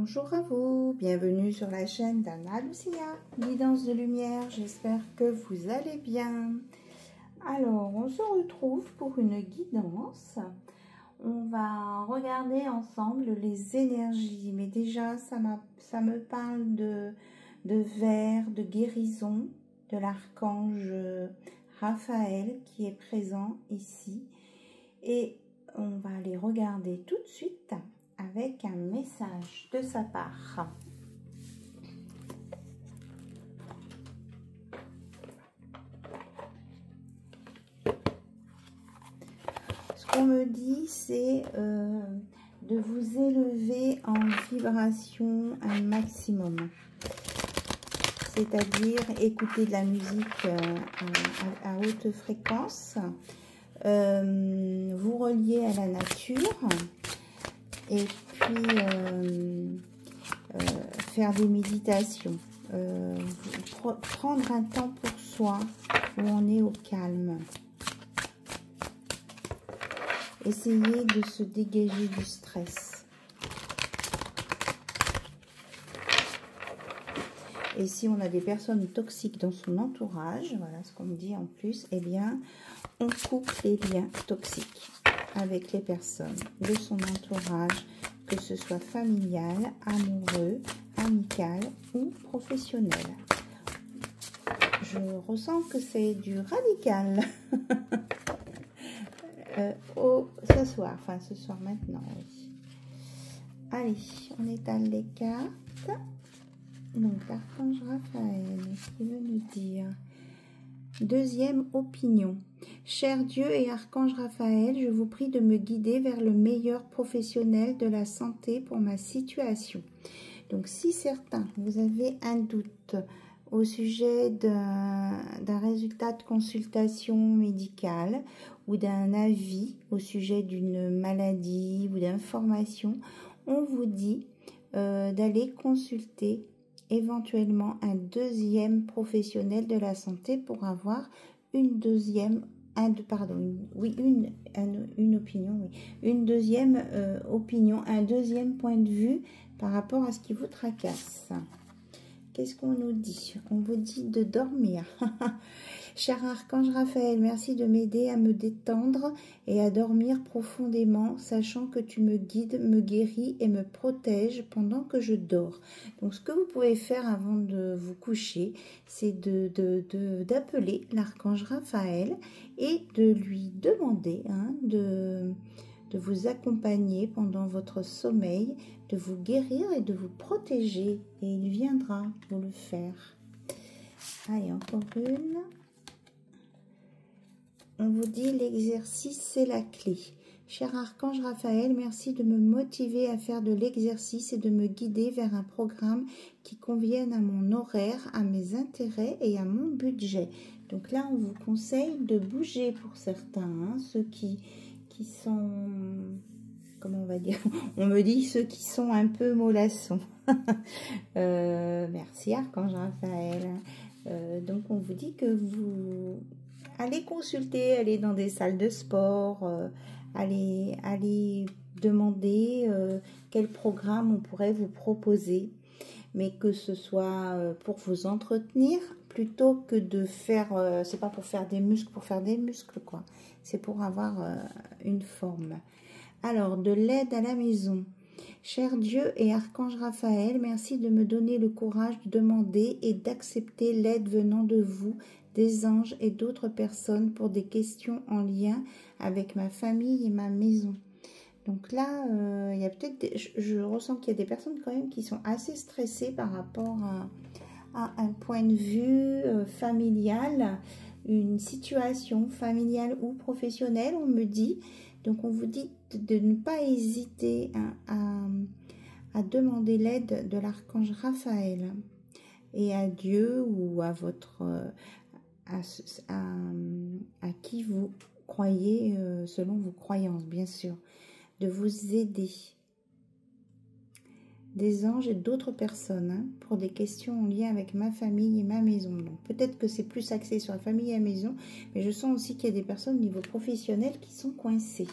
Bonjour à vous, bienvenue sur la chaîne d'Anna Lucia, guidance de lumière, j'espère que vous allez bien. Alors, on se retrouve pour une guidance. On va regarder ensemble les énergies, mais déjà ça me parle de vers, de guérison, de l'archange Raphaël qui est présent ici. Et on va aller regarder tout de suite avec un message de sa part. Ce qu'on me dit, c'est de vous élever en vibration un maximum. C'est-à-dire écouter de la musique à haute fréquence, vous relier à la nature et puis faire des méditations, prendre un temps pour soi où on est au calme. Essayez de se dégager du stress. Et si on a des personnes toxiques dans son entourage, voilà ce qu'on me dit en plus, eh bien, on coupe les liens toxiques avec les personnes de son entourage, que ce soit familial, amoureux, amical ou professionnel. Je ressens que c'est du radical. Ce soir maintenant, oui. Allez, on étale les cartes. Donc, l'archange Raphaël, ce qu'il veut nous dire. Deuxième opinion. Cher Dieu et archange Raphaël, je vous prie de me guider vers le meilleur professionnel de la santé pour ma situation. Donc, si certains, vous avez un doute au sujet d'un résultat de consultation médicale ou d'un avis au sujet d'une maladie ou d'information, on vous dit d'aller consulter éventuellement un deuxième professionnel de la santé pour avoir une deuxième opinion, un deuxième point de vue par rapport à ce qui vous tracasse. Qu'est-ce qu'on nous dit? On vous dit de dormir. Cher archange Raphaël, merci de m'aider à me détendre et à dormir profondément, sachant que tu me guides, me guéris et me protèges pendant que je dors. Donc, ce que vous pouvez faire avant de vous coucher, c'est d'appeler l'archange Raphaël et de lui demander de vous accompagner pendant votre sommeil, de vous guérir et de vous protéger. Et il viendra vous le faire. Allez, encore une. On vous dit l'exercice, c'est la clé. Cher archange Raphaël, merci de me motiver à faire de l'exercice et de me guider vers un programme qui convienne à mon horaire, à mes intérêts et à mon budget. Donc là, on vous conseille de bouger pour certains, ceux qui sont, comment on va dire, on me dit ceux qui sont un peu mollassons. Merci archange Raphaël. Donc on vous dit que vous allez consulter, allez dans des salles de sport, allez demander quel programme on pourrait vous proposer, mais que ce soit pour vous entretenir plutôt que de faire, c'est pas pour faire des muscles, quoi. C'est pour avoir une forme. Alors, de l'aide à la maison. Cher Dieu et archange Raphaël, merci de me donner le courage de demander et d'accepter l'aide venant de vous, des anges et d'autres personnes pour des questions en lien avec ma famille et ma maison. Donc là, il y a peut-être, je ressens qu'il y a des personnes quand même qui sont assez stressées par rapport à un point de vue familial, une situation familiale ou professionnelle, on me dit. Donc on vous dit de ne pas hésiter à demander l'aide de l'archange Raphaël et à Dieu ou à votre à qui vous croyez selon vos croyances, bien sûr, de vous aider, des anges et d'autres personnes pour des questions en lien avec ma famille et ma maison. Donc peut-être que c'est plus axé sur la famille et la maison, mais je sens aussi qu'il y a des personnes au niveau professionnel qui sont coincées.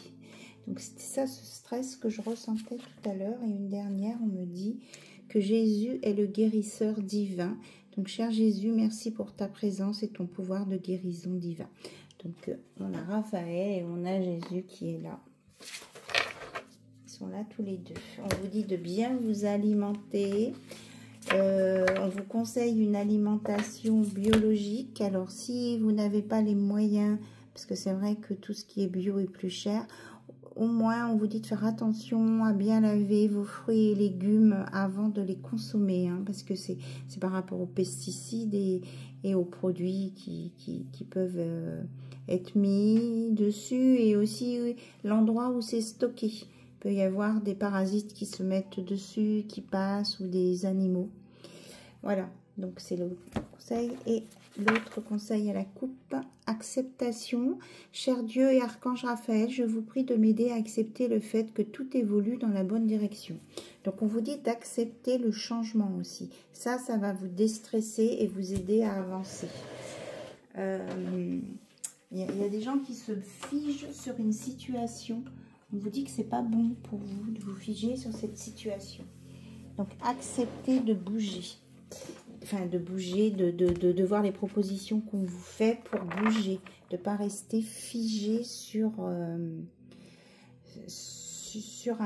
Donc c'était ça, ce stress que je ressentais tout à l'heure. Et une dernière, on me dit que Jésus est le guérisseur divin. Donc cher Jésus, merci pour ta présence et ton pouvoir de guérison divin. Donc on a Raphaël et on a Jésus qui est là. Ils sont là tous les deux. On vous dit de bien vous alimenter. On vous conseille une alimentation biologique. Alors si vous n'avez pas les moyens, parce que c'est vrai que tout ce qui est bio est plus cher, au moins on vous dit de faire attention à bien laver vos fruits et légumes avant de les consommer, hein, parce que c'est par rapport aux pesticides et aux produits qui peuvent être mis dessus, et aussi l'endroit où c'est stocké. Il peut y avoir des parasites qui se mettent dessus, qui passent, ou des animaux. Voilà, donc c'est le conseil. Et l'autre conseil à la coupe, acceptation. Cher Dieu et Archange Raphaël, je vous prie de m'aider à accepter le fait que tout évolue dans la bonne direction. Donc on vous dit d'accepter le changement aussi. Ça va vous déstresser et vous aider à avancer. Il y a des gens qui se figent sur une situation. On vous dit que c'est pas bon pour vous de vous figer sur cette situation. Donc acceptez de bouger. Enfin, de bouger, de voir les propositions qu'on vous fait pour bouger. De ne pas rester figé sur un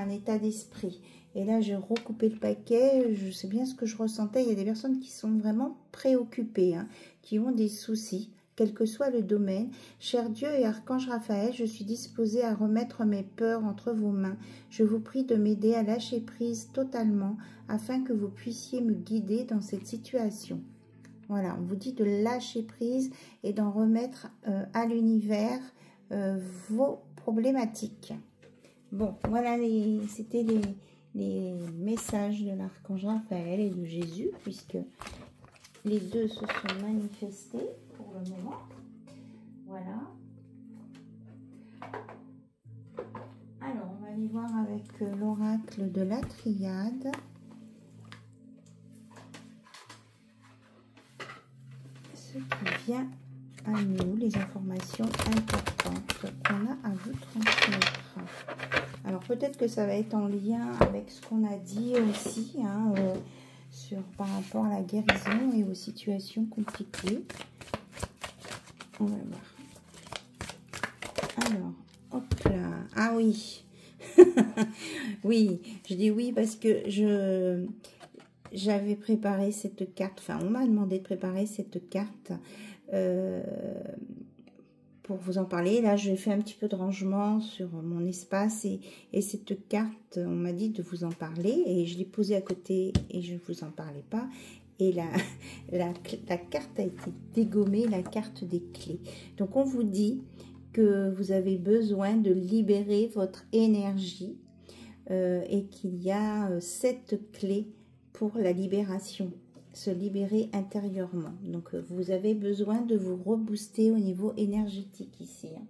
état d'esprit. Et là, j'ai recoupé le paquet. Je sais bien ce que je ressentais. Il y a des personnes qui sont vraiment préoccupées, hein, qui ont des soucis, quel que soit le domaine. Cher Dieu et Archange Raphaël, je suis disposée à remettre mes peurs entre vos mains. Je vous prie de m'aider à lâcher prise totalement afin que vous puissiez me guider dans cette situation. Voilà, on vous dit de lâcher prise et d'en remettre à l'univers vos problématiques. Bon, voilà, c'était les messages de l'Archange Raphaël et de Jésus, puisque les deux se sont manifestés pour le moment. Voilà. Alors, on va aller voir avec l'oracle de la triade. Ce qui vient à nous, les informations importantes qu'on a à vous transmettre. Alors, peut-être que ça va être en lien avec ce qu'on a dit aussi, hein, par rapport à la guérison et aux situations compliquées. On va voir. Alors, hop là. Ah oui. Oui, je dis oui parce que j'avais préparé cette carte. Enfin, on m'a demandé de préparer cette carte pour vous en parler. Là, je fais un petit peu de rangement sur mon espace et cette carte, on m'a dit de vous en parler et je l'ai posée à côté et je ne vous en parlais pas. Et la carte a été dégommée, la carte des clés. Donc, on vous dit que vous avez besoin de libérer votre énergie et qu'il y a 7 clés pour la libération, se libérer intérieurement. Donc, vous avez besoin de vous rebooster au niveau énergétique ici. Hein.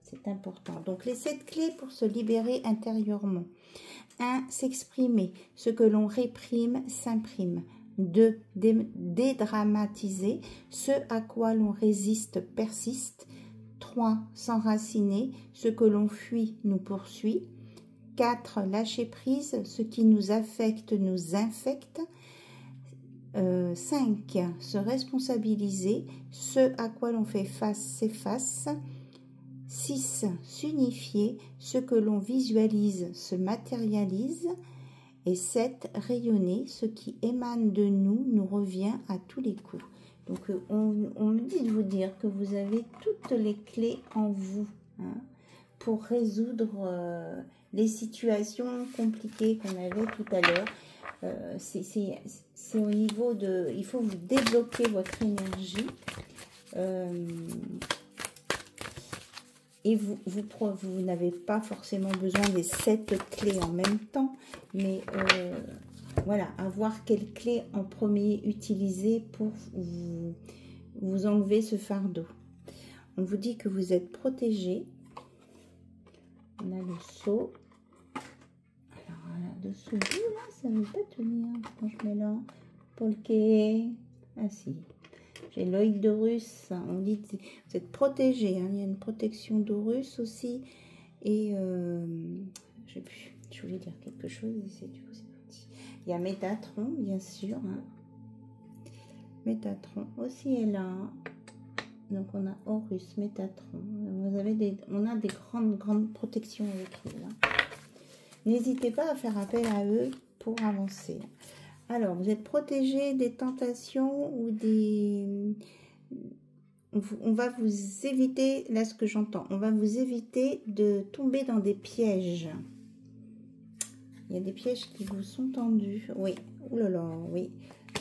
C'est important. Donc, les 7 clés pour se libérer intérieurement. 1. S'exprimer. Ce que l'on réprime s'imprime. 2. Dédramatiser. Ce à quoi l'on résiste persiste. 3. S'enraciner. Ce que l'on fuit nous poursuit. 4. Lâcher prise. Ce qui nous affecte nous infecte. 5. Se responsabiliser. Ce à quoi l'on fait face s'efface. 6. S'unifier. Ce que l'on visualise se matérialise. Et 7. Rayonner. Ce qui émane de nous nous revient à tous les coups. Donc, on me dit de vous dire que vous avez toutes les clés en vous, hein, pour résoudre les situations compliquées qu'on avait tout à l'heure. C'est au niveau de... Il faut vous débloquer votre énergie. Et vous n'avez pas forcément besoin des 7 clés en même temps, mais voilà, à voir quelle clé en premier utiliser pour vous enlever ce fardeau. On vous dit que vous êtes protégé. On a le seau. Alors, voilà, dessous, là, ça ne veut pas tenir. Quand je mets là, polké. Ah si. J'ai l'œil d'Horus. On dit que vous êtes protégé. Hein. Il y a une protection d'Horus aussi. Et je sais plus, je voulais dire quelque chose. Et du coup, c'est parti. Il y a Métatron, bien sûr. Hein. Métatron aussi est là. Donc on a Horus, Métatron. On a des grandes protections avec lui. Hein. N'hésitez pas à faire appel à eux pour avancer. Alors, vous êtes protégé des tentations ou des... On va vous éviter, là ce que j'entends, on va vous éviter de tomber dans des pièges. Il y a des pièges qui vous sont tendus. Oui, oh là là, oui.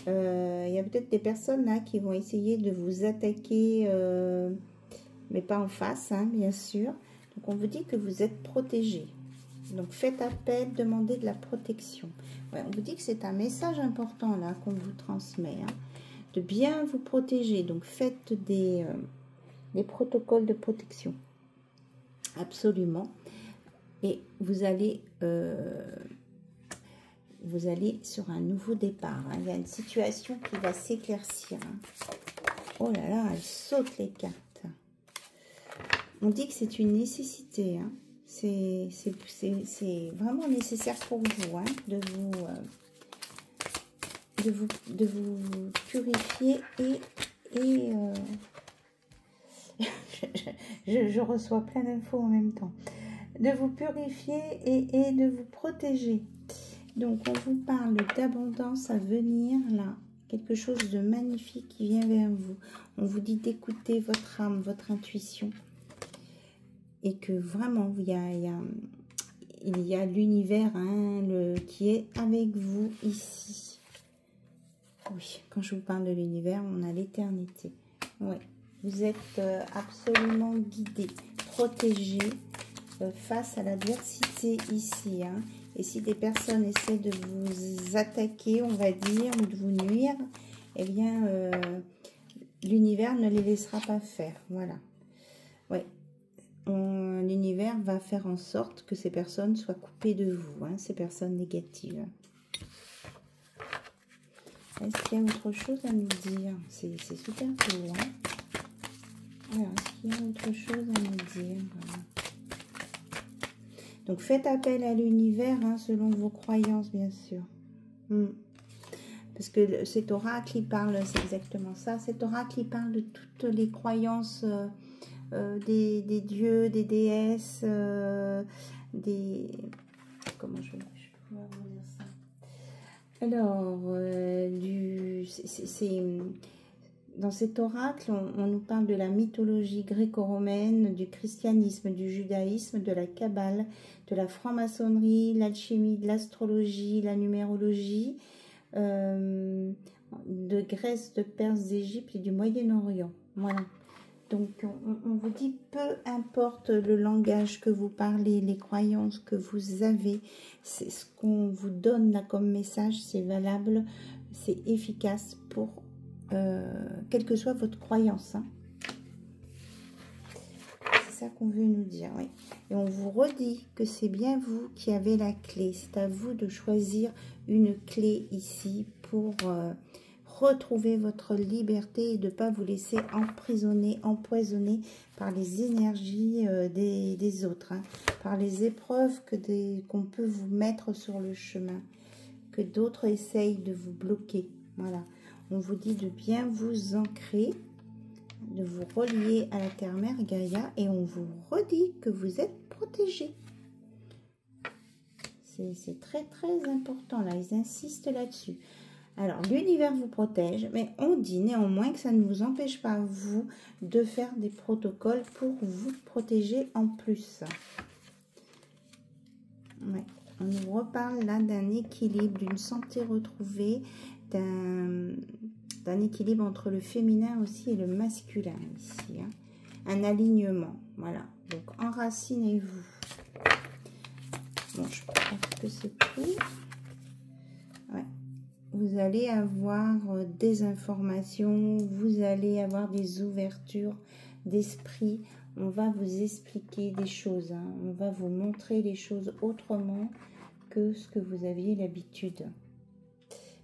Il y a peut-être des personnes là qui vont essayer de vous attaquer, mais pas en face, hein, bien sûr. Donc on vous dit que vous êtes protégé. Donc faites appel, demandez de la protection. Ouais, on vous dit que c'est un message important là qu'on vous transmet, hein, de bien vous protéger. Donc faites des protocoles de protection. Absolument. Et vous allez sur un nouveau départ. Hein. Il y a une situation qui va s'éclaircir. Hein. Oh là là, elle saute les cartes. On dit que c'est une nécessité. Hein. C'est vraiment nécessaire pour vous, hein, de vous purifier et je reçois plein d'infos en même temps. De vous purifier et de vous protéger. Donc, on vous parle d'abondance à venir, là. Quelque chose de magnifique qui vient vers vous. On vous dit d'écouter votre âme, votre intuition. Et que vraiment, il y a l'univers, hein, qui est avec vous ici. Oui, quand je vous parle de l'univers, on a l'éternité. Oui, vous êtes absolument guidé, protégé face à l'adversité ici. Hein. Et si des personnes essaient de vous attaquer, on va dire, ou de vous nuire, eh bien, l'univers ne les laissera pas faire. Voilà. Oui. L'univers va faire en sorte que ces personnes soient coupées de vous, hein, ces personnes négatives. Est-ce qu'il y a autre chose à nous dire? C'est super beau. Hein. Alors, est-ce qu'il y a autre chose à nous dire? Donc, faites appel à l'univers, hein, selon vos croyances, bien sûr. Parce que cet oracle, il parle, c'est exactement ça. Cet oracle, il parle de toutes les croyances... des dieux, des déesses, comment je peux vous dire ça? Alors, dans cet oracle, on nous parle de la mythologie gréco-romaine, du christianisme, du judaïsme, de la kabbale, de la franc-maçonnerie, l'alchimie, de l'astrologie, la numérologie, de Grèce, de Perse, d'Égypte et du Moyen-Orient. Voilà. Donc, on vous dit, peu importe le langage que vous parlez, les croyances que vous avez, c'est ce qu'on vous donne là comme message, c'est valable, c'est efficace pour quelle que soit votre croyance. Hein. C'est ça qu'on veut nous dire, oui. Et on vous redit que c'est bien vous qui avez la clé. C'est à vous de choisir une clé ici pour... retrouver votre liberté et de ne pas vous laisser emprisonner, empoisonner par les énergies des autres, hein, par les épreuves qu'on peut vous mettre sur le chemin, que d'autres essayent de vous bloquer. Voilà, on vous dit de bien vous ancrer, de vous relier à la terre-mère Gaïa et on vous redit que vous êtes protégé. C'est très très important là, ils insistent là-dessus. Alors, l'univers vous protège, mais on dit néanmoins que ça ne vous empêche pas, vous, de faire des protocoles pour vous protéger en plus. Ouais. On nous reparle là d'un équilibre, d'une santé retrouvée, d'un équilibre entre le féminin aussi et le masculin ici. Hein. Un alignement, voilà. Donc, enracinez-vous. Bon, je pense que c'est tout. Ouais. Vous allez avoir des informations, vous allez avoir des ouvertures d'esprit. On va vous expliquer des choses, hein. On va vous montrer les choses autrement que ce que vous aviez l'habitude.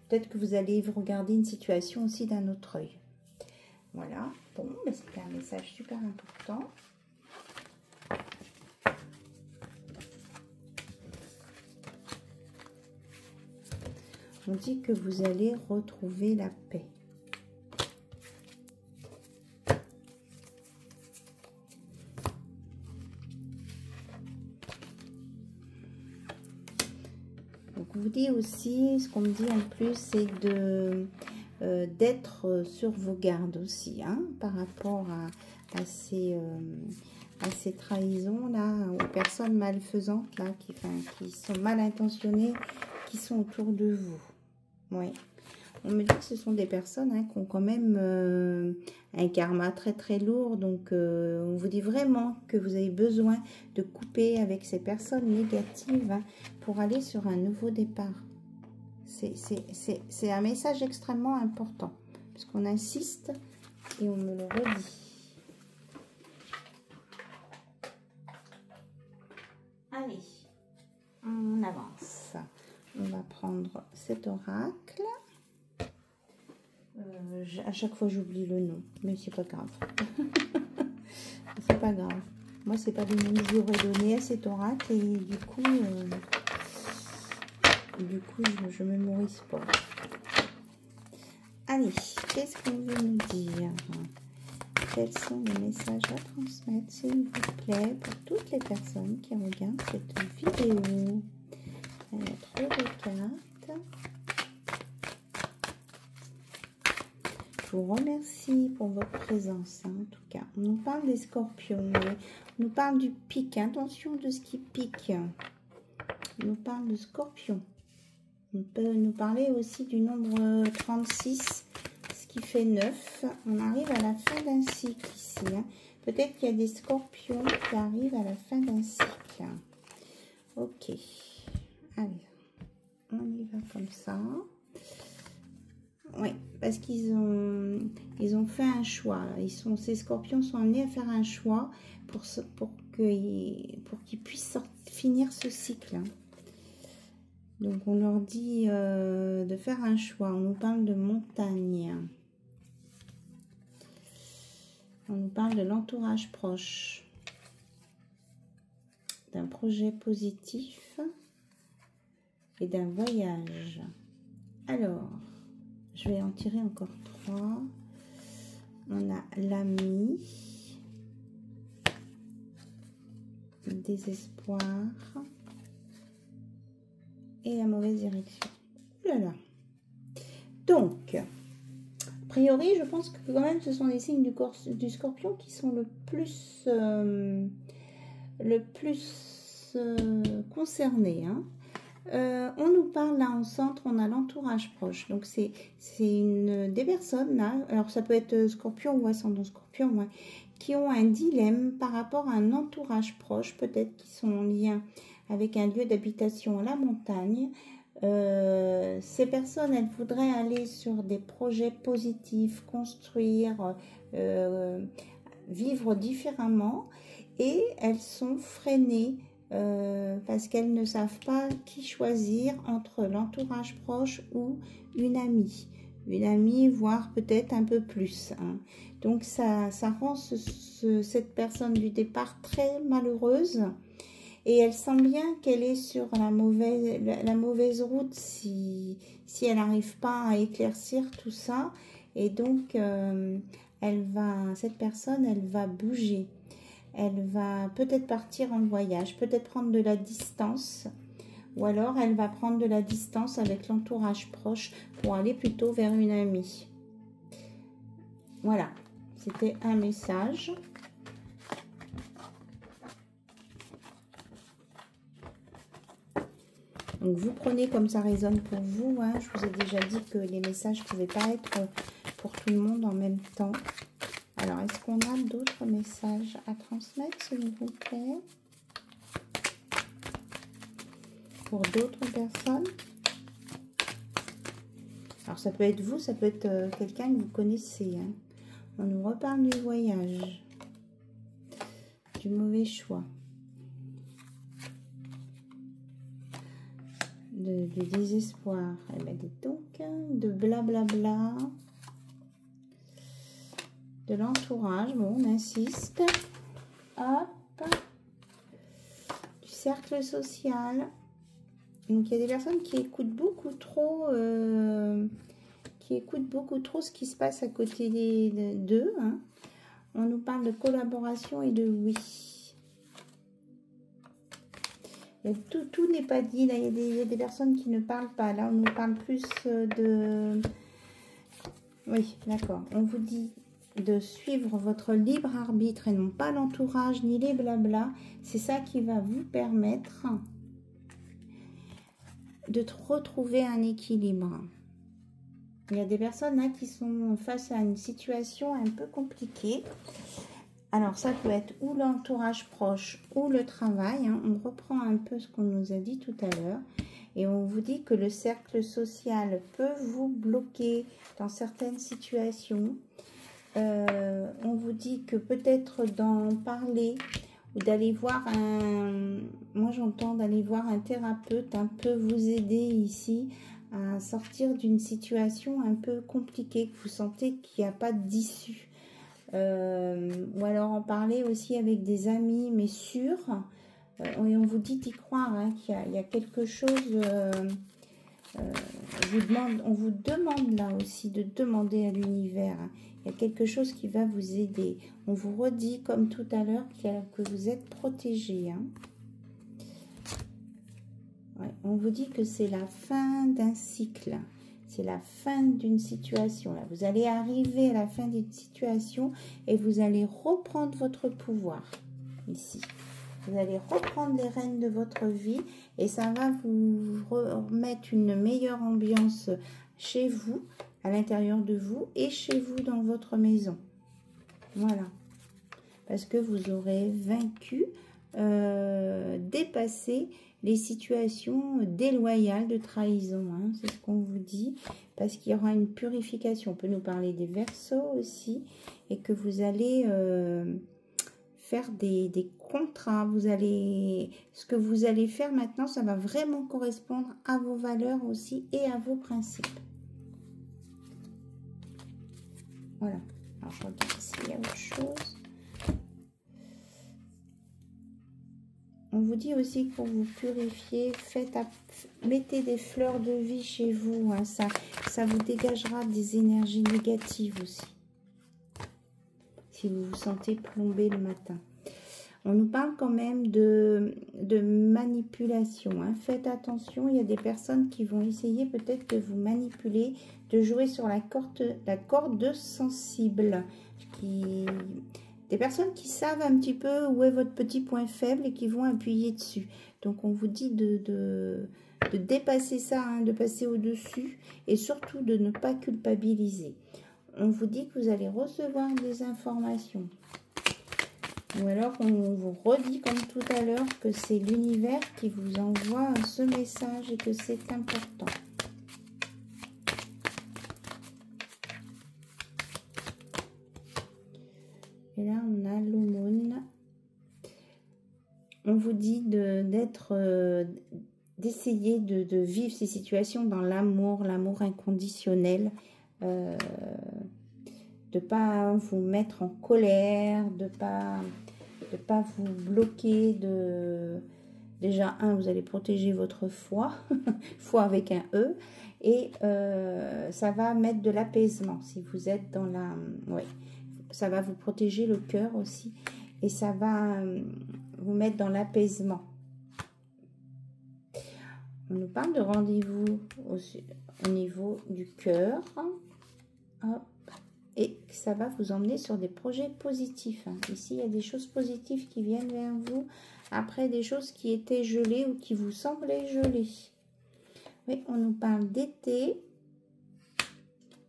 Peut-être que vous allez vous regarder une situation aussi d'un autre œil. Voilà, bon, c'était un message super important. On dit que vous allez retrouver la paix. Donc, on vous dit aussi, ce qu'on me dit en plus, c'est de d'être sur vos gardes aussi, hein, par rapport à ces trahisons là, aux personnes malfaisantes là, qui sont mal intentionnées, qui sont autour de vous. Oui. On me dit que ce sont des personnes, hein, qui ont quand même un karma très très lourd. Donc on vous dit vraiment que vous avez besoin de couper avec ces personnes négatives, hein, pour aller sur un nouveau départ. C'est un message extrêmement important, parce qu'on insiste et on me le redit. Allez, on avance. On va prendre cet oracle. À chaque fois, j'oublie le nom, mais c'est pas grave. C'est pas grave. Moi, c'est pas le nom que j'aurais donné à cet oracle, et du coup, je me mémorise pas. Allez, qu'est-ce qu'on veut nous dire? Quels sont les messages à transmettre, s'il vous plaît, pour toutes les personnes qui regardent cette vidéo? Il y a trop de cartes. Je vous remercie pour votre présence, hein, en tout cas. On nous parle des scorpions, on nous parle du pic. Attention de ce qui pique. On nous parle de scorpions. On peut nous parler aussi du nombre 36, ce qui fait 9. On arrive à la fin d'un cycle ici, hein. Peut-être qu'il y a des scorpions qui arrivent à la fin d'un cycle. Ok. Allez, on y va comme ça. Oui, parce qu'ils ont fait un choix. Ces scorpions sont amenés à faire un choix pour qu'ils puissent finir ce cycle. Donc, on leur dit de faire un choix. On nous parle de montagne. On nous parle de l'entourage proche. D'un projet positif et d'un voyage. Alors, je vais en tirer encore 3. On a l'ami, désespoir et la mauvaise direction. Ouh là là. Donc, a priori, je pense que quand même ce sont les signes du scorpion qui sont le plus concernés, hein. On nous parle là en centre, on a l'entourage proche. Donc c'est des personnes là, alors ça peut être scorpion ou ascendant scorpion, ouais, qui ont un dilemme par rapport à un entourage proche, peut-être qui sont en lien avec un lieu d'habitation à la montagne. Ces personnes, elles voudraient aller sur des projets positifs, construire, vivre différemment, et elles sont freinées parce qu'elles ne savent pas qui choisir entre l'entourage proche ou une amie, voire peut-être un peu plus, hein. Donc ça rend cette personne du départ très malheureuse, et elle sent bien qu'elle est sur la mauvaise route si elle n'arrive pas à éclaircir tout ça. Et donc cette personne, elle va bouger. Elle va peut-être partir en voyage, peut-être prendre de la distance, ou alors elle va prendre de la distance avec l'entourage proche pour aller plutôt vers une amie. Voilà, c'était un message. Donc vous prenez comme ça résonne pour vous, hein. Je vous ai déjà dit que les messages ne pouvaient pas être pour tout le monde en même temps. Alors, est-ce qu'on a d'autres messages à transmettre, s'il vous plaît? Pour d'autres personnes? Alors, ça peut être vous, ça peut être quelqu'un que vous connaissez, hein. On nous reparle du voyage, du mauvais choix, du désespoir. Eh bien, dites donc, de blablabla. De l'entourage, bon, on insiste. Hop. Du cercle social. Donc, il y a des personnes qui écoutent beaucoup trop, ce qui se passe à côté d'eux. Hein. On nous parle de collaboration et de oui. Tout n'est pas dit. Là, il y a des personnes qui ne parlent pas. Là, on nous parle plus de... Oui, d'accord. On vous dit de suivre votre libre arbitre et non pas l'entourage ni les blablas. C'est ça qui va vous permettre de retrouver un équilibre. Il y a des personnes là qui sont face à une situation un peu compliquée. Alors, ça peut être ou l'entourage proche ou le travail. Hein. On reprend un peu ce qu'on nous a dit tout à l'heure. Et on vous dit que le cercle social peut vous bloquer dans certaines situations. On vous dit que peut-être d'en parler ou d'aller voir un... Moi, j'entends d'aller voir un thérapeute un peu vous aider ici à sortir d'une situation un peu compliquée, que vous sentez qu'il n'y a pas d'issue. Ou alors en parler aussi avec des amis, mais sûrs. Et on vous dit d'y croire, hein, qu'il y a quelque chose... on vous demande là aussi de demander à l'univers. Hein. Il y a quelque chose qui va vous aider. On vous redit, comme tout à l'heure, que vous êtes protégé. Hein. Ouais, on vous dit que c'est la fin d'un cycle. C'est la fin d'une situation. Là. Vous allez arriver à la fin d'une situation et vous allez reprendre votre pouvoir ici. Vous allez reprendre les rênes de votre vie et ça va vous remettre une meilleure ambiance chez vous, à l'intérieur de vous et chez vous dans votre maison. Voilà. Parce que vous aurez vaincu, dépassé les situations déloyales de trahison. Hein, c'est ce qu'on vous dit. Parce qu'il y aura une purification. On peut nous parler des Verseaux aussi. Et que vous allez... faire des contrats, ce que vous allez faire maintenant, ça va vraiment correspondre à vos valeurs aussi et à vos principes. Voilà. Alors, je regarde s'il y a autre chose. On vous dit aussi que pour vous purifier, mettez des fleurs de vie chez vous. Hein, ça vous dégagera des énergies négatives aussi. Si vous vous sentez plombé le matin. On nous parle quand même de manipulation. Hein. Faites attention, il y a des personnes qui vont essayer peut-être de vous manipuler, de jouer sur la corde sensible. Des personnes qui savent un petit peu où est votre petit point faible et qui vont appuyer dessus. Donc on vous dit de dépasser ça, hein, de passer au-dessus et surtout de ne pas culpabiliser. On vous dit que vous allez recevoir des informations. Ou alors on vous redit comme tout à l'heure que c'est l'univers qui vous envoie ce message et que c'est important. Et là on a l'aumône. On vous dit d'essayer de vivre ces situations dans l'amour inconditionnel. De ne pas vous mettre en colère, de pas vous bloquer. Déjà, vous allez protéger votre foi, foi avec un E, et ça va mettre de l'apaisement. Si vous êtes dans la... Oui, ça va vous protéger le cœur aussi, et ça va vous mettre dans l'apaisement. On nous parle de rendez-vous au niveau du cœur. Hop. Et ça va vous emmener sur des projets positifs. Ici, il y a des choses positives qui viennent vers vous. Après, des choses qui étaient gelées ou qui vous semblaient gelées. Oui, on nous parle d'été,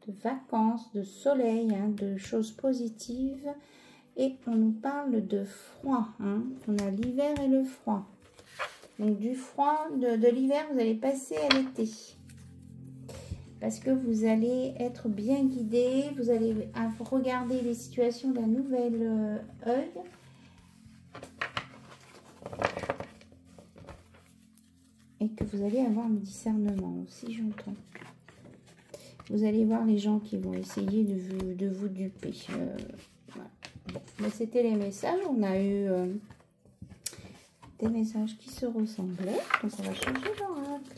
de vacances, de soleil, hein, de choses positives. Et on nous parle de froid. Hein. On a l'hiver et le froid. Donc, du froid, de l'hiver, vous allez passer à l'été. Parce que vous allez être bien guidé, vous allez regarder les situations d'un nouvel œil. Et que vous allez avoir le discernement aussi, j'entends. Vous allez voir les gens qui vont essayer de vous duper. Voilà. Bon, mais c'était les messages. On a eu des messages qui se ressemblaient. Donc on va changer d'oracle.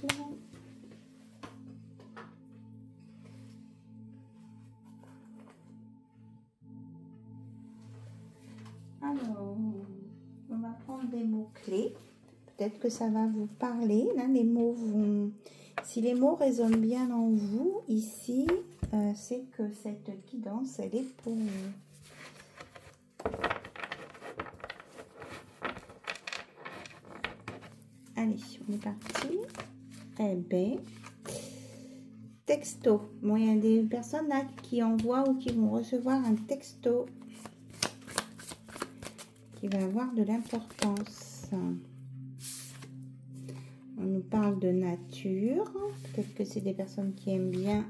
Alors, on va prendre des mots-clés. Peut-être que ça va vous parler. Là, les mots vont... Si les mots résonnent bien en vous, ici, c'est que cette guidance, elle est pour vous. Allez, on est parti. Eh bien, texto. Bon, il y a des personnes là qui envoient ou qui vont recevoir un texto qui va avoir de l'importance. On nous parle de nature. Peut-être que c'est des personnes qui aiment bien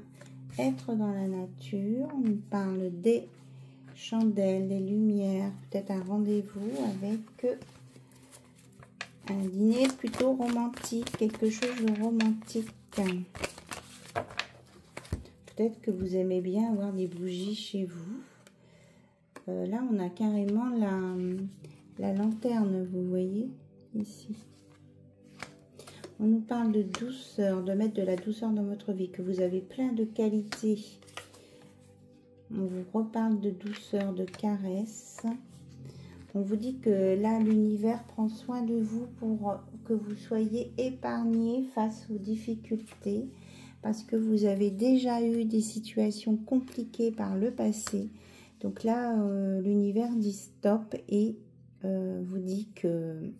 être dans la nature. On nous parle des chandelles, des lumières. Peut-être un rendez-vous avec un dîner plutôt romantique. Quelque chose de romantique. Peut-être que vous aimez bien avoir des bougies chez vous. Là, on a carrément la lanterne, vous voyez, ici. On nous parle de douceur, de mettre de la douceur dans votre vie, que vous avez plein de qualités. On vous reparle de douceur, de caresse. On vous dit que là, l'univers prend soin de vous pour que vous soyez épargné face aux difficultés, parce que vous avez déjà eu des situations compliquées par le passé. Donc là, l'univers dit stop et vous dit que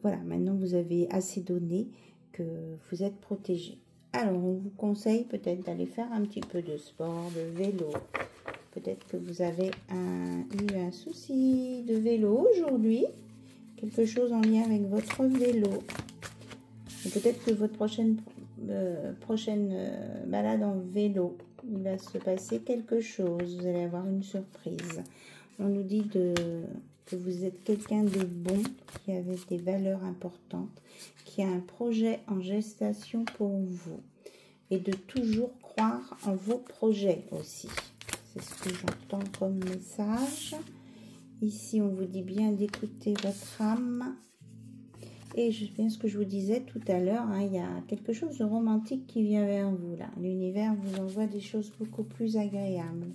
voilà, maintenant vous avez assez donné, que vous êtes protégé. Alors, on vous conseille peut-être d'aller faire un petit peu de sport, de vélo. Peut-être que vous avez eu un souci de vélo aujourd'hui, quelque chose en lien avec votre vélo. Peut-être que votre prochaine balade en vélo, il va se passer quelque chose. Vous allez avoir une surprise. On nous dit que vous êtes quelqu'un de bon, qui avait des valeurs importantes, qui a un projet en gestation pour vous. Et de toujours croire en vos projets aussi. C'est ce que j'entends comme message. Ici, on vous dit bien d'écouter votre âme. Et je viens ce que je vous disais tout à l'heure, hein, il y a quelque chose de romantique qui vient vers vous là. L'univers vous envoie des choses beaucoup plus agréables.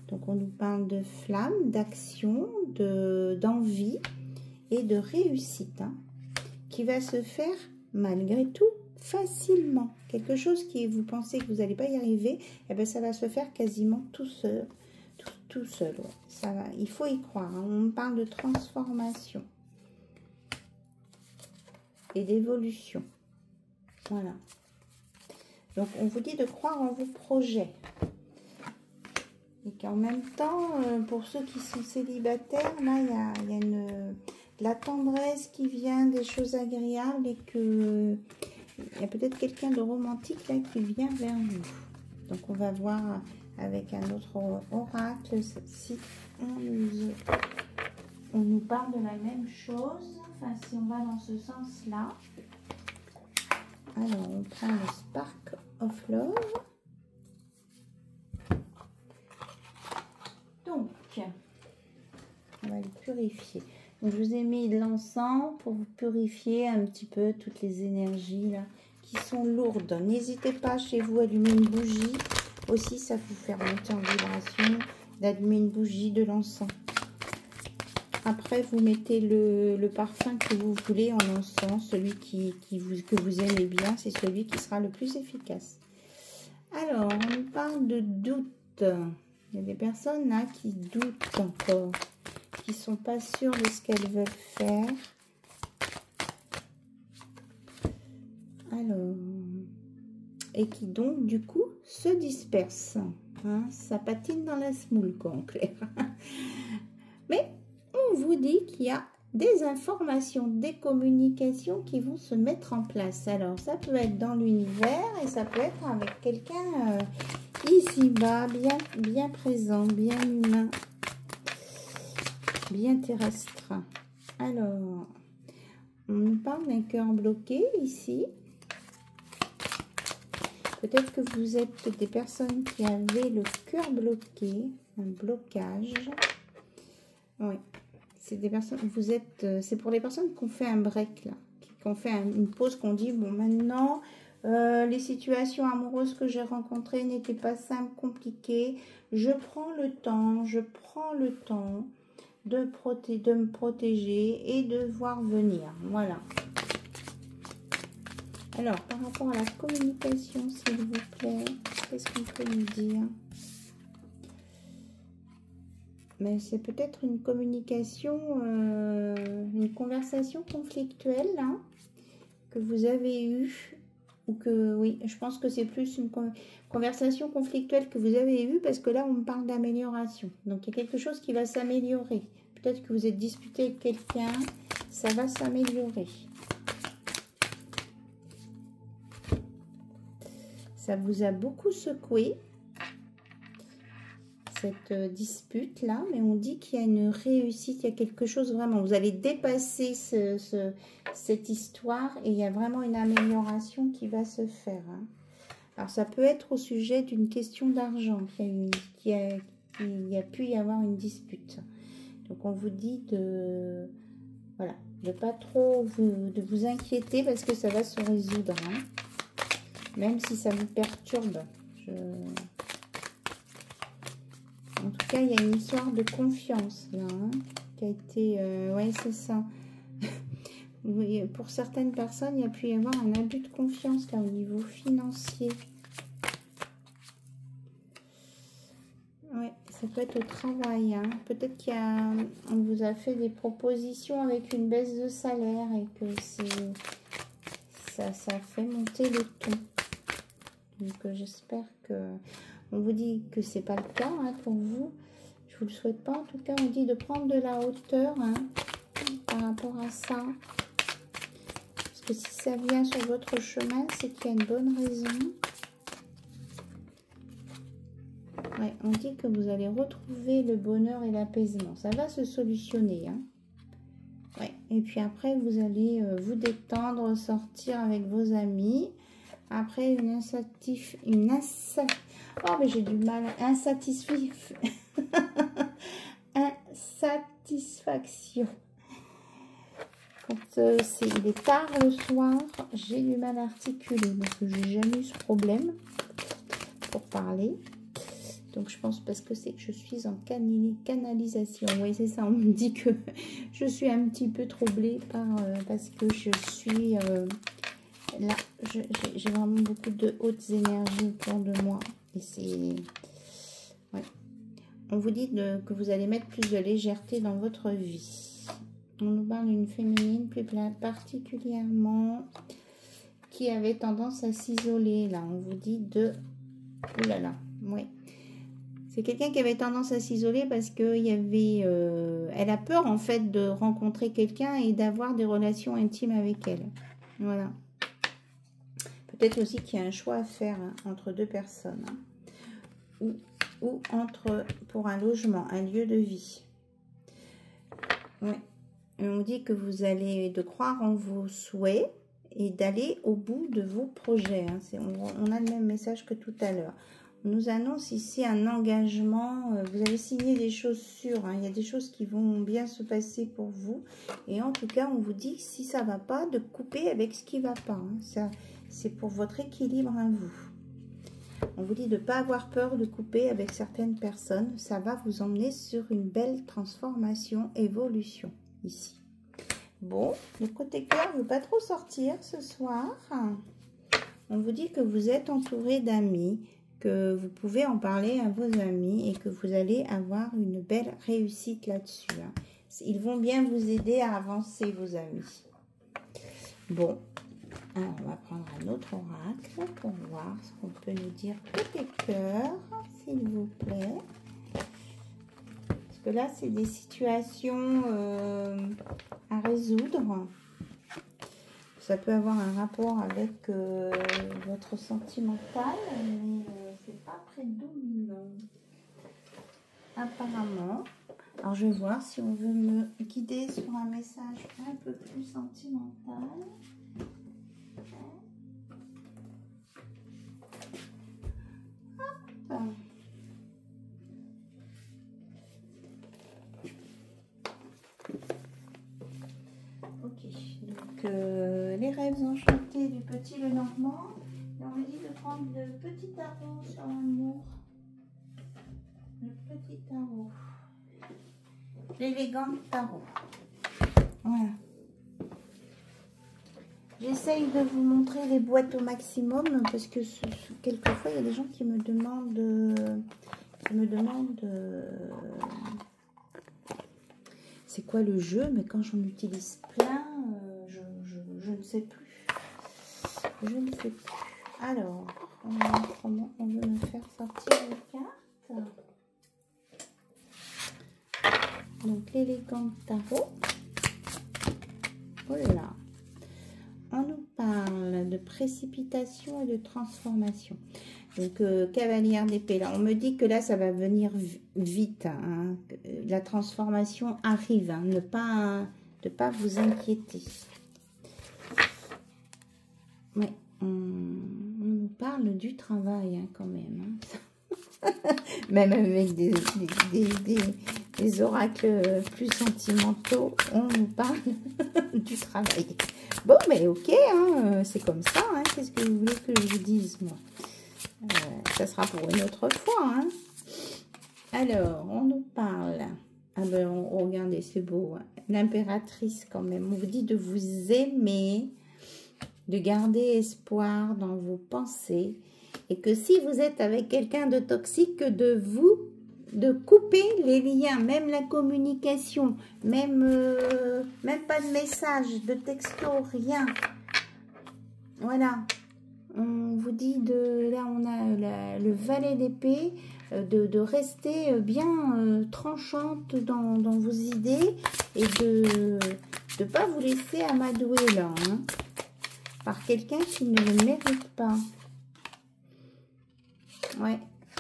Donc on nous parle de flamme, d'action, d'envie et de réussite, hein, qui va se faire malgré tout facilement. Quelque chose qui vous pensez que vous n'allez pas y arriver, eh ben ça va se faire quasiment tout seul. Tout seul, ouais. Ça va, il faut y croire, hein. On parle de transformation et d'évolution. Voilà. Donc, on vous dit de croire en vos projets. Et qu'en même temps, pour ceux qui sont célibataires, là, il y a de la tendresse qui vient, des choses agréables et que il y a peut-être quelqu'un de romantique là qui vient vers vous. Donc, on va voir avec un autre oracle si on nous parle de la même chose. Enfin, si on va dans ce sens-là. Alors, on prend le Spark of Love. Donc, on va le purifier. Donc, je vous ai mis de l'encens pour vous purifier un petit peu toutes les énergies là qui sont lourdes. N'hésitez pas chez vous à allumer une bougie. Aussi, ça vous fait remonter en vibration d'allumer une bougie, de l'encens. Après, vous mettez le parfum que vous voulez en encens, celui que vous aimez bien, c'est celui qui sera le plus efficace. Alors, on nous parle de doute. Il y a des personnes là qui doutent encore, qui ne sont pas sûres de ce qu'elles veulent faire. Alors, et qui donc, du coup, se dispersent. Hein, ça patine dans la semoule, quoi, en clair. Mais on vous dit qu'il y a des informations, des communications qui vont se mettre en place. Alors, ça peut être dans l'univers et ça peut être avec quelqu'un ici-bas, bien présent, bien humain, bien terrestre. Alors, on nous parle d'un cœur bloqué ici. Peut-être que vous êtes des personnes qui avaient le cœur bloqué, un blocage. Oui, c'est des personnes, c'est pour les personnes qui ont fait un break là, qui ont fait une pause, qu'on dit bon maintenant les situations amoureuses que j'ai rencontrées n'étaient pas simples, compliquées. Je prends le temps de me protéger et de voir venir. Voilà. Alors, par rapport à la communication, s'il vous plaît, qu'est-ce qu'on peut nous dire? Mais c'est peut-être une communication, une conversation conflictuelle hein, que vous avez eue. Ou que, oui, je pense que c'est plus une conversation conflictuelle que vous avez eue parce que là, on me parle d'amélioration. Donc, il y a quelque chose qui va s'améliorer. Peut-être que vous êtes disputé avec quelqu'un, ça va s'améliorer. Ça vous a beaucoup secoué, cette dispute-là, mais on dit qu'il y a une réussite, il y a quelque chose vraiment. Vous allez dépasser cette histoire et il y a vraiment une amélioration qui va se faire. Hein. Alors, ça peut être au sujet d'une question d'argent, qu'il y a pu y avoir une dispute. Donc, on vous dit de... Voilà, de pas trop vous inquiéter parce que ça va se résoudre. Hein. Même si ça vous perturbe. En tout cas, il y a une histoire de confiance là. Hein, qui a été... ouais, c'est ça. Oui, pour certaines personnes, il y a pu y avoir un abus de confiance là au niveau financier. Ouais, ça peut être au travail. Hein. Peut-être qu'on vous a fait des propositions avec une baisse de salaire et que ça fait monter le ton. Donc j'espère que... On vous dit que c'est pas le cas hein, pour vous. Je vous le souhaite pas. En tout cas, on dit de prendre de la hauteur hein, par rapport à ça. Parce que si ça vient sur votre chemin, c'est qu'il y a une bonne raison. Ouais, on dit que vous allez retrouver le bonheur et l'apaisement. Ça va se solutionner. Hein. Ouais. Et puis après, vous allez vous détendre, sortir avec vos amis. Après, oh, mais j'ai du mal. Insatisfaction. Quand il est tard le soir, j'ai du mal à articuler. Parce que j'ai jamais eu ce problème pour parler. Donc, je pense parce que c'est que je suis en canalisation. Oui, c'est ça. On me dit que je suis un petit peu troublée parce que je suis... là, j'ai vraiment beaucoup de hautes énergies autour de moi. Et c'est... Ouais. On vous dit que vous allez mettre plus de légèreté dans votre vie. On nous parle d'une féminine plus particulièrement qui avait tendance à s'isoler. Là, on vous dit de... Ouh là là, oui. C'est quelqu'un qui avait tendance à s'isoler parce que elle a peur en fait de rencontrer quelqu'un et d'avoir des relations intimes avec elle. Voilà. Peut-être aussi qu'il y a un choix à faire hein, entre deux personnes. Hein, ou pour un logement, un lieu de vie. Ouais. Et on dit que vous allez de croire en vos souhaits et d'aller au bout de vos projets. Hein. On a le même message que tout à l'heure. On nous annonce ici un engagement. Vous avez signé des choses sûres. Hein. Il y a des choses qui vont bien se passer pour vous. Et en tout cas, on vous dit si ça ne va pas, de couper avec ce qui ne va pas. Hein. Ça, c'est pour votre équilibre à vous. On vous dit de ne pas avoir peur de couper avec certaines personnes. Ça va vous emmener sur une belle transformation, évolution ici. Bon, le côté cœur ne veut pas trop sortir ce soir. On vous dit que vous êtes entouré d'amis, que vous pouvez en parler à vos amis et que vous allez avoir une belle réussite là-dessus. Hein. Ils vont bien vous aider à avancer, vos amis. Bon. Alors, on va prendre un autre oracle pour voir ce qu'on peut nous dire côté cœur, s'il vous plaît. Parce que là, c'est des situations à résoudre. Ça peut avoir un rapport avec votre sentimental, mais c'est pas prédominant. Apparemment. Alors, je vais voir si on veut me guider sur un message un peu plus sentimental. Ok, donc les rêves enchantés du petit Lenormand. Et on me dit de prendre le petit tarot sur l'amour. Le petit tarot. l'élégante tarot. Voilà. J'essaye de vous montrer les boîtes au maximum parce que quelquefois il y a des gens qui me demandent, c'est quoi le jeu, mais quand j'en utilise plein, je ne sais plus. Je ne sais plus. Alors, comment on veut me faire sortir les cartes? Donc, l'élégante tarot. Voilà. On nous parle de précipitation et de transformation. Donc, cavalière d'épée. Là, on me dit que là, ça va venir vite. Hein. La transformation arrive. Hein. Ne pas vous inquiéter. Oui, on nous parle du travail hein, quand même. Hein. Même avec des oracles plus sentimentaux, on nous parle du travail. Bon, mais ok, hein, c'est comme ça. Hein, qu'est-ce que vous voulez que je vous dise, moi? Ça sera pour une autre fois. Hein. Alors, on nous parle. Ah ben, regardez, c'est beau. Hein. L'impératrice, quand même. On vous dit de vous aimer, de garder espoir dans vos pensées. Et que si vous êtes avec quelqu'un de toxique, de couper les liens, même la communication, même pas de message, de texto, rien. Voilà. On vous dit là on a le valet d'épée, de rester bien tranchante dans vos idées et de ne pas vous laisser amadouer là, hein, par quelqu'un qui ne le mérite pas. Ouais.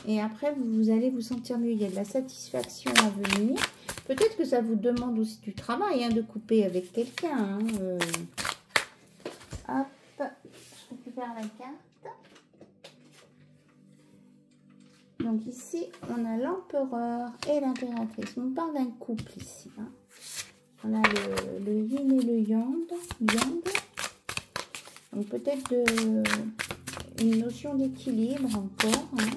Et après, vous allez vous sentir mieux. Il y a de la satisfaction à venir. Peut-être que ça vous demande aussi du travail, hein, de couper avec quelqu'un. Hein. Hop, je récupère la carte. Donc ici, on a l'empereur et l'impératrice. On parle d'un couple ici. Hein. On a le yin et le yang. Donc peut-être une notion d'équilibre encore. Hein.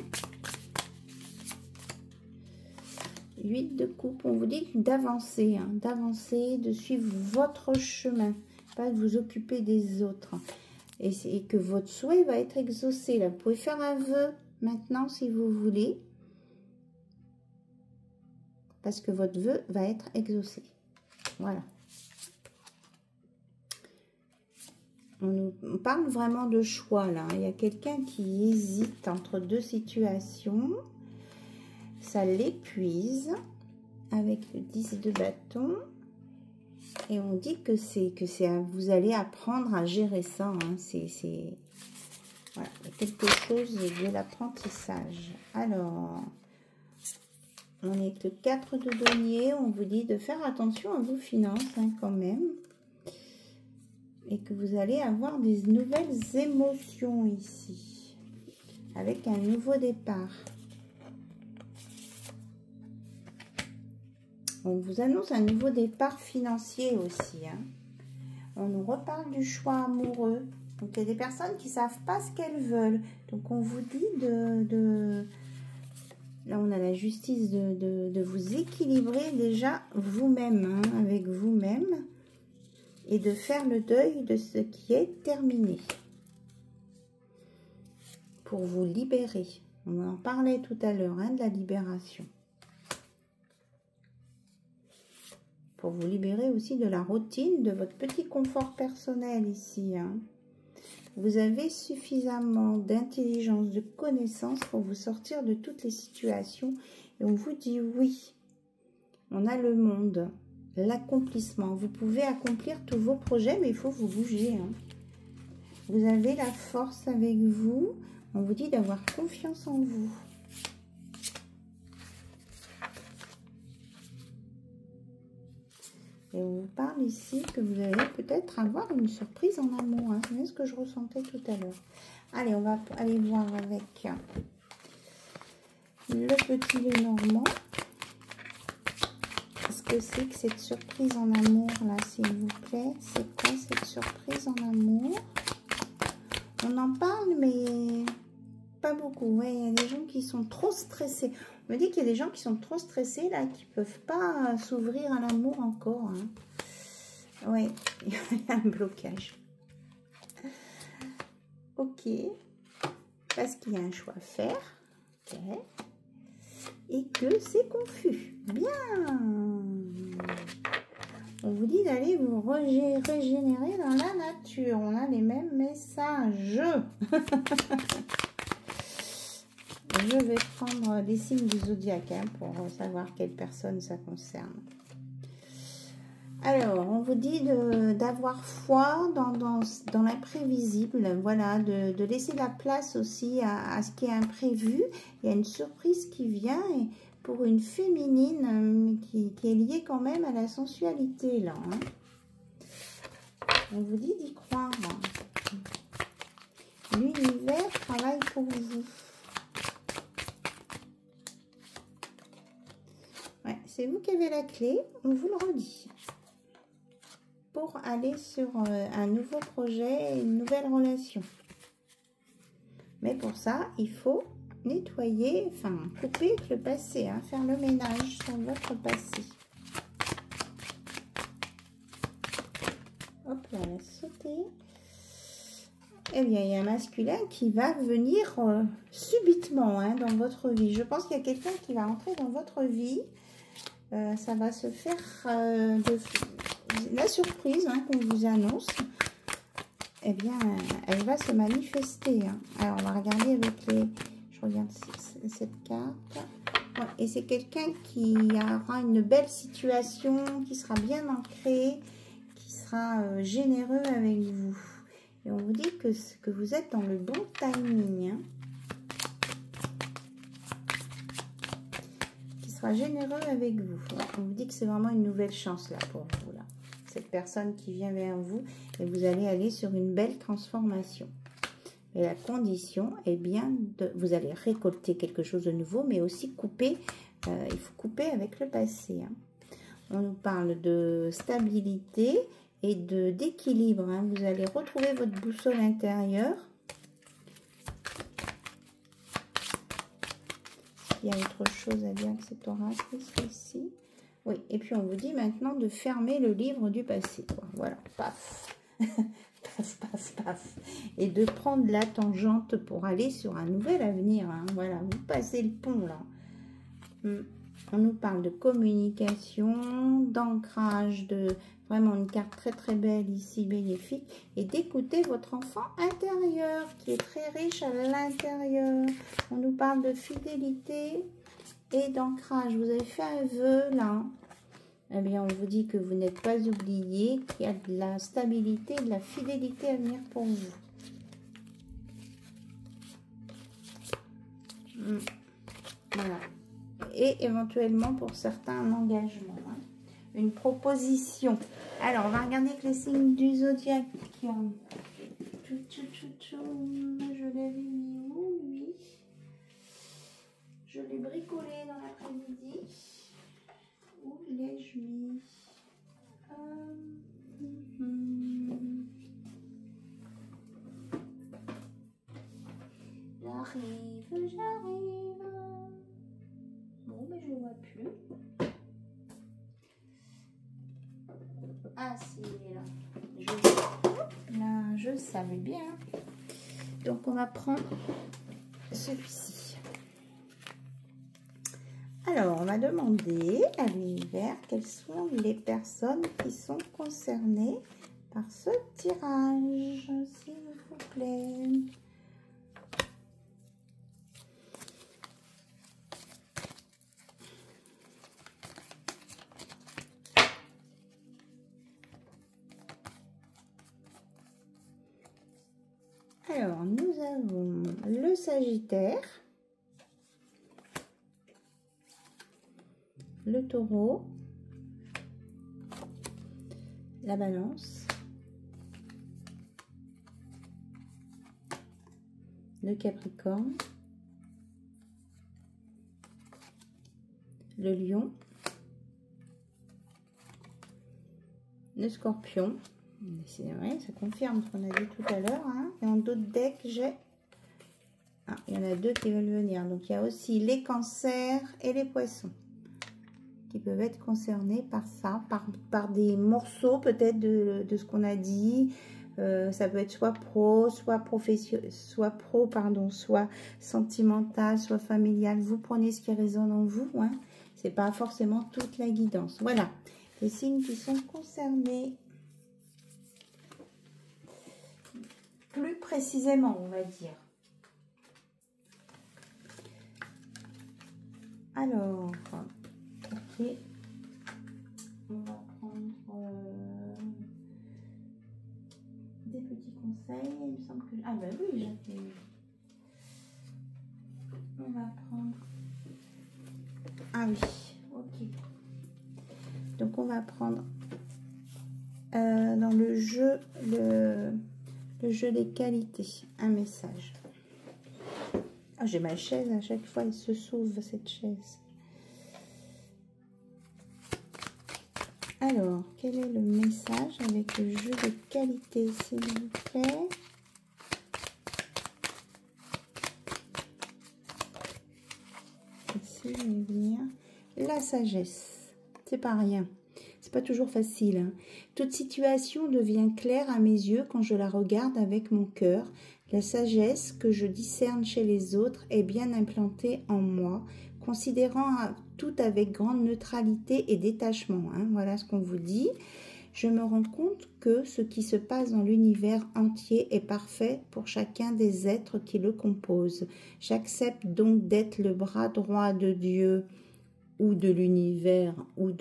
8 de coupe, on vous dit d'avancer, hein, d'avancer, de suivre votre chemin, pas de vous occuper des autres. Et que votre souhait va être exaucé. Là, vous pouvez faire un vœu maintenant si vous voulez. Parce que votre vœu va être exaucé. Voilà. On parle vraiment de choix là. Il y a quelqu'un qui hésite entre deux situations. Ça l'épuise avec le 10 de bâton. Et on dit que vous allez apprendre à gérer ça. Hein. Voilà, quelque chose de l'apprentissage. Alors, on est avec le 4 de denier. On vous dit de faire attention à vos finances hein, quand même. Et que vous allez avoir des nouvelles émotions ici. Avec un nouveau départ. On vous annonce un nouveau départ financier aussi. Hein. On nous reparle du choix amoureux. Donc, il y a des personnes qui ne savent pas ce qu'elles veulent. Donc, on vous dit Là, on a la justice de vous équilibrer déjà vous-même, hein, avec vous-même. Et de faire le deuil de ce qui est terminé. Pour vous libérer. On en parlait tout à l'heure, hein, de la libération. Pour vous libérer aussi de la routine, de votre petit confort personnel ici. Hein. Vous avez suffisamment d'intelligence, de connaissance pour vous sortir de toutes les situations. Et on vous dit oui. On a le monde, l'accomplissement. Vous pouvez accomplir tous vos projets, mais il faut vous bouger. Hein. Vous avez la force avec vous. On vous dit d'avoir confiance en vous. Et on vous parle ici que vous allez peut-être avoir une surprise en amour. Hein. C'est ce que je ressentais tout à l'heure. Allez, on va aller voir avec le petit Lenormand. Qu'est-ce que c'est que cette surprise en amour là, s'il vous plaît? C'est quoi cette surprise en amour? On en parle, mais pas beaucoup. Ouais, il y a des gens qui sont trop stressés. On me dit qu'il y a des gens qui sont trop stressés, là, qui ne peuvent pas s'ouvrir à l'amour encore. Hein. Oui, il y a un blocage. Ok. Parce qu'il y a un choix à faire. Ok. Et que c'est confus. Bien. On vous dit d'aller vous régénérer dans la nature. On a les mêmes messages. Je vais prendre les signes du zodiaque hein, pour savoir quelle personne ça concerne. Alors, on vous dit d'avoir foi dans l'imprévisible, voilà, de laisser la place aussi à ce qui est imprévu. Il y a une surprise qui vient et pour une féminine qui est liée quand même à la sensualité, là. Hein. On vous dit d'y croire. L'univers travaille pour vous. Ouais, c'est vous qui avez la clé, on vous le redit. Pour aller sur un nouveau projet, une nouvelle relation. Mais pour ça, il faut nettoyer, enfin couper avec le passé, hein, faire le ménage sur votre passé. Hop là, on va sauter. Eh bien, il y a un masculin qui va venir subitement hein, dans votre vie. Je pense qu'il y a quelqu'un qui va entrer dans votre vie. Ça va se faire la surprise hein, qu'on vous annonce. Eh bien, elle va se manifester. Hein. Alors, on va regarder avec les... Je regarde cette carte. Ouais, et c'est quelqu'un qui aura une belle situation, qui sera bien ancré, qui sera généreux avec vous. Et on vous dit que vous êtes dans le bon timing. Hein. Qui sera généreux avec vous. Ouais, on vous dit que c'est vraiment une nouvelle chance là pour vous. Là. Cette personne qui vient vers vous et vous allez aller sur une belle transformation. Et la condition est bien de... Vous allez récolter quelque chose de nouveau, mais aussi couper. Il faut couper avec le passé. Hein. On nous parle de stabilité et d'équilibre. Hein. Vous allez retrouver votre boussole intérieure. Il y a autre chose à dire que cet oracle ici. Oui, et puis on vous dit maintenant de fermer le livre du passé. Quoi. Voilà, paf. Paf, paf, paf. Et de prendre la tangente pour aller sur un nouvel avenir. Hein. Voilà, vous passez le pont là. On nous parle de communication, d'ancrage, de vraiment une carte très très belle ici, bénéfique. Et d'écouter votre enfant intérieur qui est très riche à l'intérieur. On nous parle de fidélité et d'ancrage. Vous avez fait un vœu là. Eh bien, on vous dit que vous n'êtes pas oublié, qu'il y a de la stabilité, de la fidélité à venir pour vous. Voilà. Et éventuellement, pour certains, un engagement, hein, une proposition. Alors, on va regarder avec les signes du zodiaque. Je l'avais mis où, lui? Je l'ai bricolé dans l'après-midi. Où l'ai-je mis? J'arrive. Bon, mais je ne vois plus. Ah, si, il est là. Là, je savais bien. Donc, on va prendre celui-ci. Alors, on va demander à l'univers quelles sont les personnes qui sont concernées par ce tirage, s'il vous plaît. Alors, nous avons le Sagittaire, le Taureau, la Balance, le Capricorne, le Lion, le Scorpion. C'est vrai, ça confirme ce qu'on a dit tout à l'heure. Hein. Et en d'autres decks, j'ai il y en a deux qui veulent venir. Donc, il y a aussi les cancers et les poissons qui peuvent être concernés par ça, par des morceaux peut-être de ce qu'on a dit. Ça peut être soit pro, soit professionnel, soit sentimental, soit familial. Vous prenez ce qui résonne en vous, hein. C'est pas forcément toute la guidance. Voilà, les signes qui sont concernés. Plus précisément, on va dire. Alors, ok. On va prendre des petits conseils. Il me semble que... Ah ben oui, j'ai fait... On va prendre... Ah oui, ok. Donc, on va prendre dans le jeu, le jeu des qualités, un message. Ah, j'ai ma chaise, à chaque fois, elle se sauve, cette chaise. Alors, quel est le message avec le jeu de qualité, s'il vous plaît? Ici, je vais venir. La sagesse, c'est pas rien. C'est pas toujours facile, hein. Toute situation devient claire à mes yeux quand je la regarde avec mon cœur. La sagesse que je discerne chez les autres est bien implantée en moi, considérant tout avec grande neutralité et détachement, hein. Voilà ce qu'on vous dit. Je me rends compte que ce qui se passe dans l'univers entier est parfait pour chacun des êtres qui le composent. J'accepte donc d'être le bras droit de Dieu ou de l'univers, ou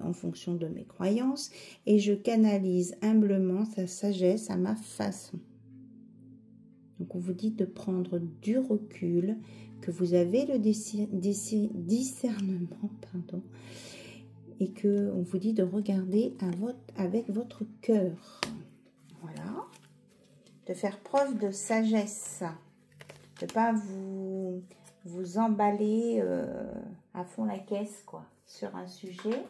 en fonction de mes croyances, et je canalise humblement sa sagesse à ma façon. Donc on vous dit de prendre du recul, que vous avez le discernement, pardon, et que on vous dit de regarder avec votre cœur. Voilà. De faire preuve de sagesse, de ne pas vous emballer à fond la caisse, quoi, sur un sujet,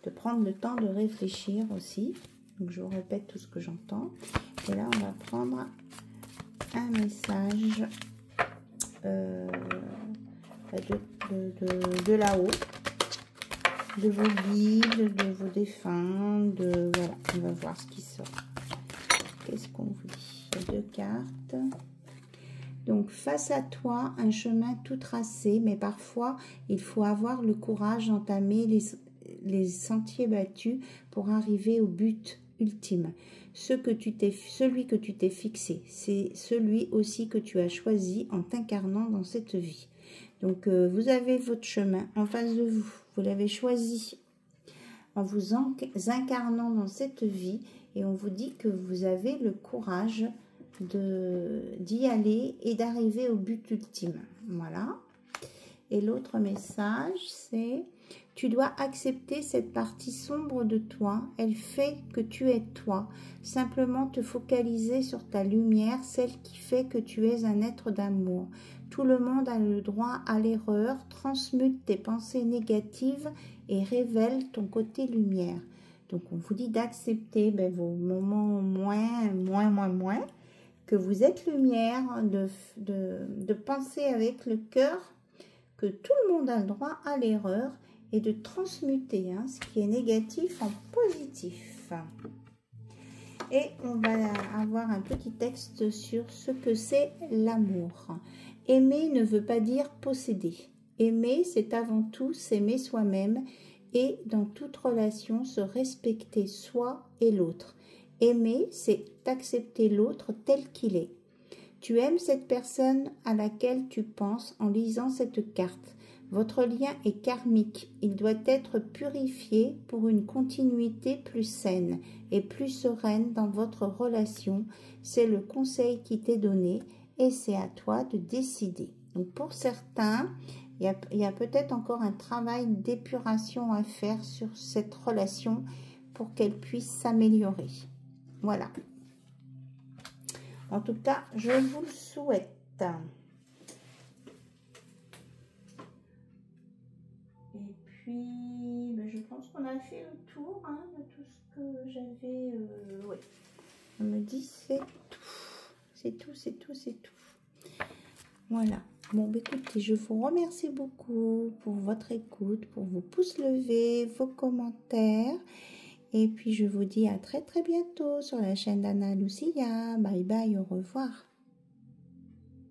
de prendre le temps de réfléchir aussi. Donc je vous répète tout ce que j'entends. Et là, on va prendre un message de là-haut, de vos guides, de vos défunts, voilà, on va voir ce qui sort. Qu'est-ce qu'on vous dit? Il y a deux cartes. Donc, face à toi, un chemin tout tracé, mais parfois, il faut avoir le courage d'entamer les sentiers battus pour arriver au but ultime. Celui que tu t'es fixé, c'est celui aussi que tu as choisi en t'incarnant dans cette vie. Donc, vous avez votre chemin en face de vous. Vous l'avez choisi en vous incarnant dans cette vie et on vous dit que vous avez le courage d'y aller et d'arriver au but ultime. Voilà. Et l'autre message, c'est: tu dois accepter cette partie sombre de toi. Elle fait que tu es toi. Simplement te focaliser sur ta lumière, celle qui fait que tu es un être d'amour. Tout le monde a le droit à l'erreur. Transmute tes pensées négatives et révèle ton côté lumière. Donc, on vous dit d'accepter vos moments moins, que vous êtes lumière, de penser avec le cœur que tout le monde a le droit à l'erreur et de transmuter ce qui est négatif en positif. Et on va avoir un petit texte sur ce que c'est l'amour. Aimer ne veut pas dire posséder. Aimer, c'est avant tout s'aimer soi-même et dans toute relation se respecter soi et l'autre. Aimer, c'est accepter l'autre tel qu'il est. Tu aimes cette personne à laquelle tu penses en lisant cette carte. Votre lien est karmique. Il doit être purifié pour une continuité plus saine et plus sereine dans votre relation. C'est le conseil qui t'est donné et c'est à toi de décider. Donc pour certains, il y a peut-être encore un travail d'épuration à faire sur cette relation pour qu'elle puisse s'améliorer. Voilà. En tout cas, je vous le souhaite. Et puis, je pense qu'on a fait le tour de tout ce que j'avais. Oui. On me dit c'est tout. C'est tout. Voilà. Bon, bah, écoutez, je vous remercie beaucoup pour votre écoute, pour vos pouces levés, vos commentaires. Et puis, je vous dis à très très bientôt sur la chaîne d'Anna Lucia. Bye bye, au revoir.